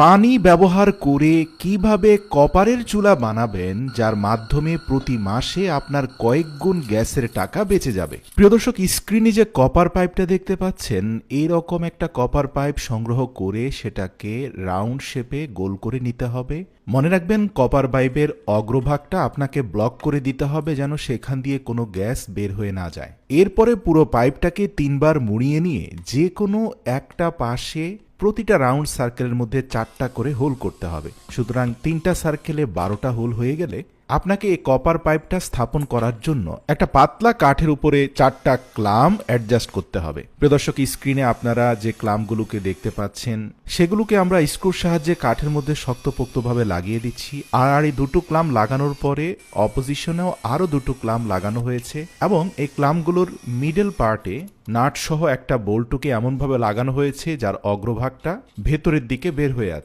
পানি ব্যবহার করে কিভাবে কপারের চুলা বানাবেন যার মাধ্যমে প্রতি মাসে আপনার কয়েক গুণ গ্যাসের টাকা বেঁচে যাবে। প্রিয় দর্শক, স্ক্রিনে যে কপার পাইপটা দেখতে পাচ্ছেন, এইরকম একটা কপার পাইপ সংগ্রহ করে সেটাকে রাউন্ড শেপে গোল করে নিতে হবে। মনে রাখবেন, কপার পাইপের অগ্রভাগটা আপনাকে ব্লক করে দিতে হবে যেন সেখান দিয়ে কোনো গ্যাস বের হয়ে না যায়। এরপরে পুরো পাইপটাকে 3বার মুড়িয়ে নিয়ে যে কোনো একটা পাশে প্রতিটা রাউন্ড সার্কেলের মধ্যে 4টা করে হোল করতে হবে। সুতরাং 3টা সার্কেলে 12টা হোল হয়ে গেলে আপনাকে এই কপার পাইপটা স্থাপন করার জন্য একটা পাতলা কাঠের উপরে 4টা ক্লাম অ্যাডজাস্ট করতে হবে। প্রিয় দর্শক, স্ক্রিনে আপনারা যে ক্লামগুলোকে দেখতে পাচ্ছেন সেগুলোকে আমরা স্ক্রুর সাহায্যে কাঠের মধ্যে শক্তপোক্তভাবে লাগিয়ে দিচ্ছি। আর এই দুটো ক্লাম লাগানোর পরে অপোজিশনেও আরও দুটো ক্লাম লাগানো হয়েছে এবং এই ক্লামগুলোর মিডল পার্টে নাট সহ একটা বোল্টকে এমনভাবে লাগানো হয়েছে যার অগ্রভাগটা ভেতরের দিকে বের হয়ে আছে।